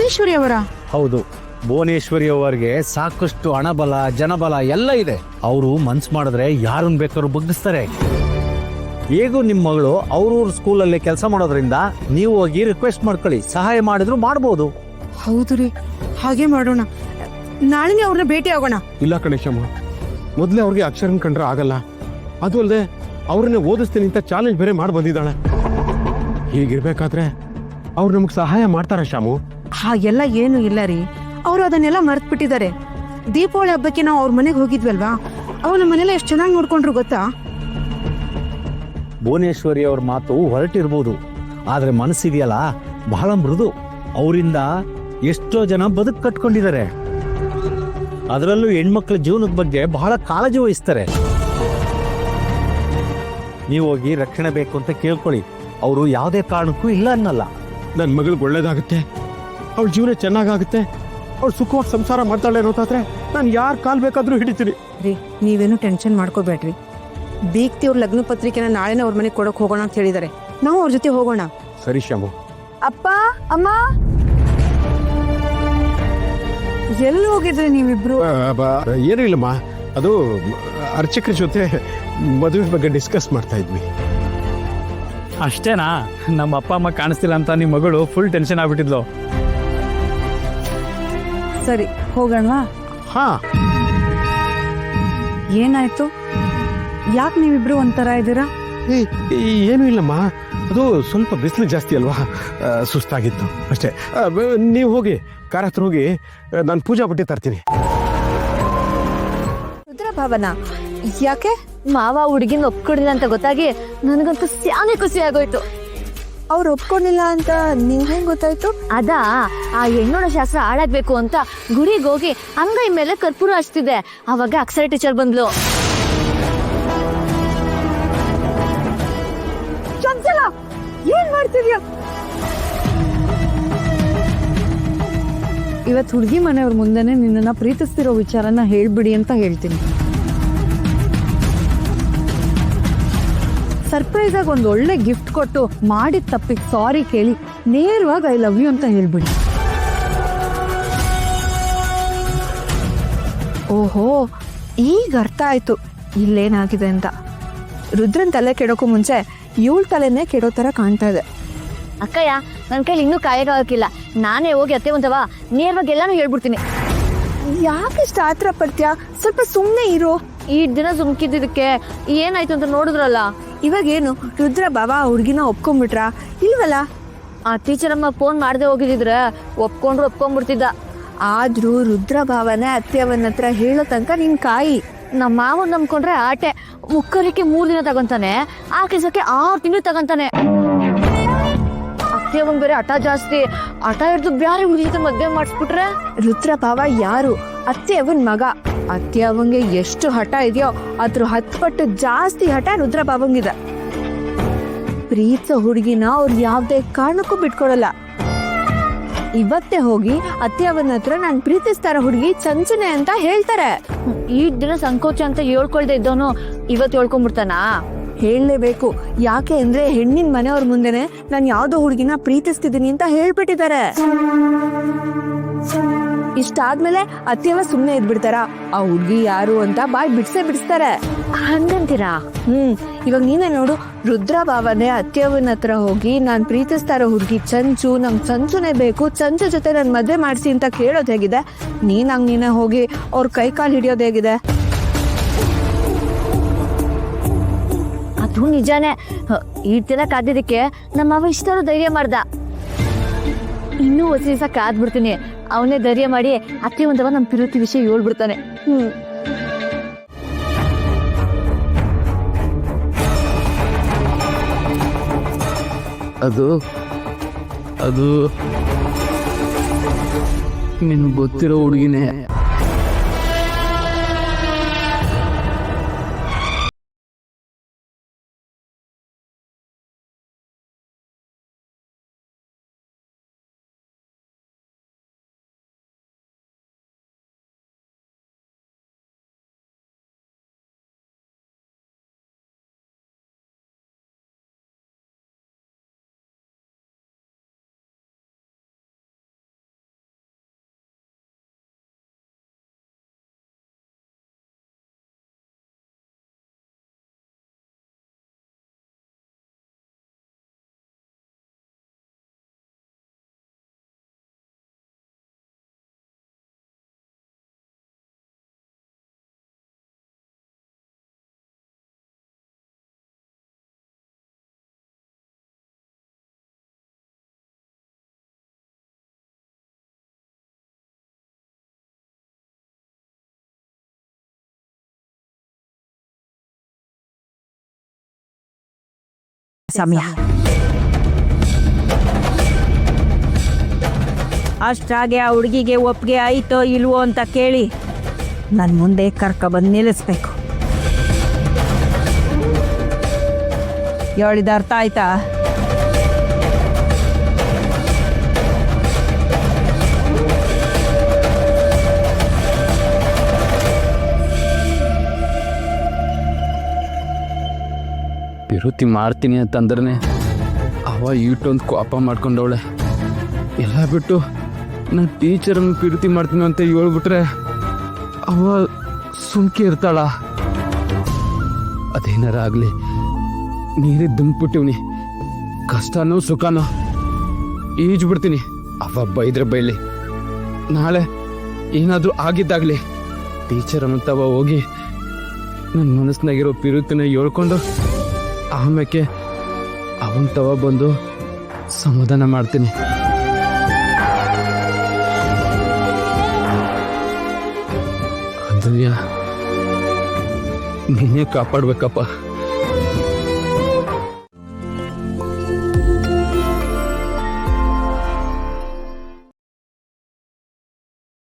ಭುವನೇಶ್ವರಿ ಅವರ? ಹೌದು, ಭುವನೇಶ್ವರಿ ಅವರಿಗೆ ಸಾಕಷ್ಟು ಹಣಬಲ ಜನಬಲ ಎಲ್ಲ ಇದೆ. ಅವರು ಮನ್ಸು ಮಾಡಿದ್ರೆ ಯಾರನ್ನ ಬೇಕಾದ್ರೂ ಬಗ್ಗಿಸ್ತಾರೆ. ಹೇಗೂ ನಿಮ್ಮ ಮಗಳು ಅವ್ರವ್ರ ಸ್ಕೂಲಲ್ಲಿ ಕೆಲಸ ಮಾಡೋದ್ರಿಂದ ನೀವು ಹೋಗಿ ರಿಕ್ವೆಸ್ಟ್ ಮಾಡ್ಕೊಳ್ಳಿ, ಸಹಾಯ ಮಾಡಿದ್ರು ಮಾಡ್ಬೋದು. ಹೌದು ರೀ, ಹಾಗೆ ಮಾಡೋಣ. ನಾಳೆನೇ ಅವ್ರನ್ನ ಭೇಟಿ ಆಗೋಣ. ಇಲ್ಲ ಕಣೇಶಮ್ಮ, ಮೊದಲೇ ಅವ್ರಿಗೆ ಅಕ್ಷರನ್ ಕಂಡ್ರೆ ಆಗಲ್ಲ. ಅದು ಅಲ್ಲದೆ ಅವ್ರನ್ನೇ ಓದಿಸ್ತೀನಿ ಅಂತ ಚಾಲೆಂಜ್ ಬೇರೆ ಮಾಡಿ ಬಂದಿದ್ದಾಳೆ. ಹೀಗಿರ್ಬೇಕಾದ್ರೆ ಅವ್ರು ನಮ್ಗೆ ಸಹಾಯ ಮಾಡ್ತಾರ ಶಾಮು? ಹಾಗೆಲ್ಲ ಏನು ಇಲ್ಲ ರೀ, ಅವ್ರು ಅದನ್ನೆಲ್ಲ ಮರ್ತ್ ಬಿಟ್ಟಿದ್ದಾರೆ. ದೀಪಾವಳಿ ಹಬ್ಬಕ್ಕೆ ನಾವು ಅವ್ರ ಮನೆಗೆ ಹೋಗಿದ್ವಲ್ವಾ, ಅವ್ರು ನಮ್ಮ ಮನೆಲ್ಲ ಎಷ್ಟು ಚೆನ್ನಾಗಿ ನೋಡ್ಕೊಂಡ್ರು ಗೊತ್ತಾ? ಭುವನೇಶ್ವರಿ ಅವ್ರ ಮಾತು ಹೊರಟಿರ್ಬೋದು, ಆದ್ರೆ ಮನಸ್ಸಿದೆಯಲ್ಲ ಬಹಳ ಮೃದು. ಅವರಿಂದ ಎಷ್ಟೋ ಜನ ಬದುಕು ಕಟ್ಕೊಂಡಿದ್ದಾರೆ. ಅದರಲ್ಲೂ ಹೆಣ್ಮಕ್ಳ ಜೀವನದ ಬಗ್ಗೆ ಬಹಳ ಕಾಳಜಿ ವಹಿಸ್ತಾರೆ. ನೀವು ಹೋಗಿ ರಕ್ಷಣೆ ಬೇಕು ಅಂತ ಕೇಳ್ಕೊಳ್ಳಿ, ಅವರು ಯಾವುದೇ ಕಾರಣಕ್ಕೂ ಇಲ್ಲ ಅನ್ನಲ್ಲ. ನನ್ನ ಮಗಳಿಗೆ ಒಳ್ಳೇದಾಗುತ್ತೆ, ಅವಳ ಜೀವನ ಚೆನ್ನಾಗಾಗುತ್ತೆ, ಅವಳು ಸುಖವಾಗಿ ಸಂಸಾರ ಮಾಡ್ತಾಳೆ ಅನ್ನೋದಾದ್ರೆ ನಾನು ಯಾರ ಕಾಲ್ ಬೇಕಾದ್ರೂ ಹಿಡಿತೀನಿ. ರೀ, ನೀವೇನು ಟೆನ್ಷನ್ ಮಾಡ್ಕೋಬೇಡ್ರಿ. ದೀಪ್ತಿ ಅವ್ರ ಲಗ್ನ ಪತ್ರಿಕೆನ ನಾಳೆನೇ ಅವ್ರ ಮನೆಗೆ ಕೊಡಕ್ ಹೋಗೋಣ ಅಂತ ಹೇಳಿದ್ದಾರೆ. ನಾವು ಅವ್ರ ಜೊತೆ ಹೋಗೋಣ. ಸರಿ ಶಾಮು. ಅಪ್ಪ, ಅಮ್ಮ, ಎಲ್ಲಿ ಹೋಗಿದ್ರಿ ನೀವಿಬ್ರು? ಏನೂ ಇಲ್ಲಮ್ಮ, ಅದು ಅರ್ಚಕರ ಜೊತೆ ಮದುವೆ ಬಗ್ಗೆ ಡಿಸ್ಕಸ್ ಮಾಡ್ತಾ ಇದ್ವಿ. ಅಷ್ಟೇನಾ? ನಮ್ಮ ಅಪ್ಪ ಅಮ್ಮ ಕಾಣಿಸ್ತಿಲ್ಲ ಅಂತ ನಿಮ್ಮ ಮಗಳು ಫುಲ್ ಟೆನ್ಷನ್ ಆಗ್ಬಿಟ್ಟಿದ್ಲು. ಸರಿ, ಹೋಗೋಣವಾ? ಹಾ, ಏನಾಯ್ತು? ಯಾಕೆ ನೀವಿಬ್ರು ಒಂಥರ ಇದ್ದೀರಾ? ಏನೂ ಇಲ್ಲಮ್ಮ, ಅದು ಸ್ವಲ್ಪ ಬಿಸಿಲು ಜಾಸ್ತಿ ಅಲ್ವಾ, ಸುಸ್ತಾಗಿತ್ತು ಅಷ್ಟೇ. ನೀವು ಹೋಗಿ ಕಾರ ಹತ್ರ ಹೋಗಿ ನಾನು ಪೂಜಾ ಬಟ್ಟೆ ತರ್ತೀನಿ. ರುದ್ರಭವನ ಯಾಕೆ? ಮಾವ ಹುಡುಗಿನ ಒಪ್ಕೊಂಡಿಲ್ಲ ಅಂತ ಗೊತ್ತಾಗಿ ನನಗಂತೂ ಸ್ಯಾನೆ ಖುಷಿ ಆಗೋಯ್ತು. ಅವ್ರು ಒಪ್ಕೊಂಡಿಲ್ಲ ಅಂತ ನಿಂಗೆ ಹೆಂಗ್ ಗೊತ್ತಾಯ್ತು? ಅದಾ, ಆ ಹೆಣ್ಣೋಡ ಶಾಸ್ತ್ರ ಹಾಳಾಗ್ಬೇಕು ಅಂತ ಗುಡಿಗೆ ಹೋಗಿ ಅಂಗೈ ಮೇಲೆ ಕರ್ಪೂರ ಹಚ್ತಿದ್ದೆ. ಅವಾಗ ಅಕ್ಷರ ಟೀಚರ್ ಬಂದ್ಲು. ಚಂಚಲ, ಏನ್ ಮಾಡ್ತಿದ್ಯಾ? ಇವತ್ತು ಹುಡುಗಿ ಮನೆಯವ್ರ ಮುಂದೆನೆ ನಿನ್ನನ್ನ ಪ್ರೀತಿಸ್ತಿರೋ ವಿಚಾರನ ಹೇಳ್ಬಿಡಿ ಅಂತ ಹೇಳ್ತೀನಿ. ಸರ್ಪ್ರೈಸ್ ಆಗಿ ಒಂದು ಒಳ್ಳೆ ಗಿಫ್ಟ್ ಕೊಟ್ಟು ಮಾಡಿದ ತಪ್ಪಿಗೆ ಸಾರಿ ಕೇಳಿ ನೇರವಾಗಿ ಐ ಲವ್ ಯು ಅಂತ ಹೇಳ್ಬಿಡಿ. ಓಹೋ, ಈಗ ಅರ್ಥ ಆಯ್ತು ಇಲ್ಲೇನಾಗಿದೆ ಅಂತ. ರುದ್ರನ್ ತಲೆ ಕೆಡೋಕ್ಕೂ ಮುಂಚೆ ಇವಳ ತಲೆನೇ ಕೆಡೋ ತರ ಕಾಣ್ತಾ ಇದೆ. ಅಕ್ಕಯ್ಯ, ನನ್ನ ಕೈಲಿ ಇನ್ನೂ ಕಾಯಕ್ಕಾಗಕ್ಕಿಲ್ಲ. ನಾನೇ ಹೋಗಿ ಅತ್ತೆ ಒಂದವ ನೇರವಾಗಿ ಎಲ್ಲಾನು ಹೇಳ್ಬಿಡ್ತೀನಿ. ಯಾಕಿಷ್ಟು ಆತರ ಪಡ್ತೀಯಾ? ಸ್ವಲ್ಪ ಸುಮ್ಮನೆ ಇರೋ. ಈ ದಿನ ಸುಮ್ಕಿದ್ದಕ್ಕೆ ಏನಾಯ್ತು ಅಂತ ನೋಡಿದ್ರಲ್ಲ. ಇವಾಗ ಏನು ರುದ್ರ ಬಾಬಾ ಹುಡ್ಗಿನ ಒಪ್ಕೊಂಡ್ಬಿಟ್ರಾ? ಇಲ್ವಲ್ಲ. ಆ ಟೀಚರ್ ಅಮ್ಮ ಫೋನ್ ಮಾಡದೆ ಹೋಗಿದ್ರೆ ಒಪ್ಕೊಂಡ್ಬಿಡ್ತಿದ್ದ. ಆದ್ರೂ ರುದ್ರ ಭಾವನೆ ಅತ್ತೆಯವನ ಹತ್ರ ಹೇಳೋ ತನಕ ನಿನ್ ಕಾಯಿ. ನಮ್ಮ ಮಾವನ್ ನಂಬ್ಕೊಂಡ್ರೆ ಆಟೆ. ಮುಕ್ಕಲಿಕ್ಕೆ 3 ದಿನ ತಗೊಂತಾನೆ, ಆ ಕೆಲಸಕ್ಕೆ 6 ತಿಂಗಳು ತಗೊಂತಾನೆ. ಅತ್ತೆಯವನ್ ಬೇರೆ ಹಠ ಜಾಸ್ತಿ. ಹಠ ಹಿಡ್ದು ಬ್ಯಾರೆ ಹುಡುಗಿ ಮದ್ವೆ ಮಾಡಿಸ್ಬಿಟ್ರೆ. ರುದ್ರ ಭಾವ ಯಾರು? ಅತ್ತೆಯವನ್ ಮಗ. ಅತ್ತೆಯವಂಗೆ ಎಷ್ಟು ಹಠ ಇದೆಯೋ ಅದ್ರ 10 ಪಟ್ಟು ಜಾಸ್ತಿ ಹಠ ರುದ್ರ ಭಾವಂಗಿದೆ. ಪ್ರೀತ ಹುಡುಗಿನ ಅವ್ರು ಯಾವ್ದೇ ಕಾರಣಕ್ಕೂ ಬಿಟ್ಕೊಡಲ್ಲ. ಇವತ್ತೇ ಹೋಗಿ ಅತ್ತೆಯವನ ಹತ್ರ ನಾನ್ ಪ್ರೀತಿಸ್ತಾರ ಹುಡುಗಿ ಚಂಚನೆ ಅಂತ ಹೇಳ್ತಾರೆ. ಈ ದಿನ ಸಂಕೋಚ ಅಂತ ಹೇಳ್ಕೊಳ್ದೆ ಇದ್ದವನು ಇವತ್ತು ಹೇಳ್ಕೊಂಡ್ಬಿಡ್ತಾನಾ? ಹೇಳಲೇಬೇಕು. ಯಾಕೆ ಅಂದ್ರೆ ಹೆಣ್ಣಿನ ಮನೆಯವ್ರ ಮುಂದೆನೆ ನಾನು ಯಾವ್ದೋ ಹುಡುಗಿನ ಪ್ರೀತಿಸ್ತಿದ್ದೀನಿ ಅಂತ ಹೇಳ್ಬಿಟ್ಟಿದ್ದಾರೆ. ಇಷ್ಟಾದ್ಮೇಲೆ ಅತ್ತೆಯವ ಸುಮ್ನೆ ಇದ್ಬಿಡ್ತಾರ? ಆ ಹುಡ್ಗಿ ಯಾರು ಅಂತ ಬಾಯ್ ಬಿಡಿಸ್ತಾರೆ. ಹಂಗಂತೀರಾ? ಇವಾಗ ನೀನೇ ನೋಡು, ರುದ್ರ ಭಾವನೆ ಅತ್ತೆಯವನ ಹತ್ರ ಹೋಗಿ ನಾನ್ ಪ್ರೀತಿಸ್ತಾರ ಹುಡ್ಗಿ ಚಂಚು, ನಂಗ್ ಚಂಚುನೇ ಬೇಕು, ಚಂಚು ಜೊತೆ ನನ್ ಮದ್ವೆ ಮಾಡ್ಸಿ ಅಂತ ಕೇಳೋದ್ ಹೇಗಿದೆ? ನೀನೇ ಹೋಗಿ ಅವ್ರ ಕೈ ಕಾಲು ಹಿಡಿಯೋದ್ ಹೇಗಿದೆ? ಅದು ನಿಜಾನೇ. ಈ ದಿನ ಕಾದಿದ್ದಕ್ಕೆ ನಮ್ಮ ಅವ ಇಷ್ಟರು ಧೈರ್ಯ ಮಾಡ್ದ. ಇನ್ನೂ ಹೊಸ ದಿವಸ ಕಾದ್ಬಿಡ್ತೀನಿ. ಅವನೇ ಧೈರ್ಯ ಮಾಡಿ ಅತ್ತೆ ಒಂದವ ನಮ್ಮ ಪ್ರೀತಿ ವಿಷಯ ಹೇಳ್ಬಿಡ್ತಾನೆ. ಅದು ನಿನ್ಗೆ ಗೊತ್ತಿರೋ ಹುಡುಗಿನೇ. ಸಮಯ. ಅಷ್ಟಾಗೆ ಆ ಹುಡುಗಿಗೆ ಒಪ್ಪಿಗೆ ಆಯಿತೋ ಇಲ್ವೋ ಅಂತ ಕೇಳಿ ನನ್ನ ಮುಂದೆ ಕರ್ಕೊಬಂದು ನಿಲ್ಲಿಸ್ಬೇಕು. ಹೇಳಿದ ಅರ್ಥ ಆಯ್ತಾ? ವಿರುತಿ ಮಾಡ್ತೀನಿ ಅಂತಂದ್ರೆ ಅವ ಈಟೊಂದು ಕೋಪ ಮಾಡ್ಕೊಂಡವಳೆ. ಎಲ್ಲ ಬಿಟ್ಟು ನಾನು ಟೀಚರನ್ನು ವಿರುತಿ ಮಾಡ್ತೀನಿ ಅಂತ ಹೇಳ್ಬಿಟ್ರೆ ಅವ ಸುಮ್ಕೆ ಇರ್ತಾಳ. ಅದೇನಾರ ಆಗಲಿ, ನೀರಿಗೆ ದುಂಬಿಟ್ಟಿವ್ನಿ, ಕಷ್ಟನೋ ಸುಖನೋ ಈಜ್ಬಿಡ್ತೀನಿ. ಅವ ಬೈದ್ರೆ ಬೈಲಿ, ನಾಳೆ ಏನಾದರೂ ಆಗಿದ್ದಾಗಲಿ ಟೀಚರ್ ಅನ್ನಂತವ ಹೋಗಿ ನನ್ನ ಮನಸ್ಸಿನಾಗಿರೋ ಪಿರುತಿನ ಹೇಳ್ಕೊಂಡು ಆಮೇಲೆ ಅವನ್ ತವ ಬಂದು ಸಮಾಧಾನ ಮಾಡ್ತೀನಿ. ಅದನ್ನ ನೀನೇ ಕಾಪಾಡ್ಬೇಕಪ್ಪ.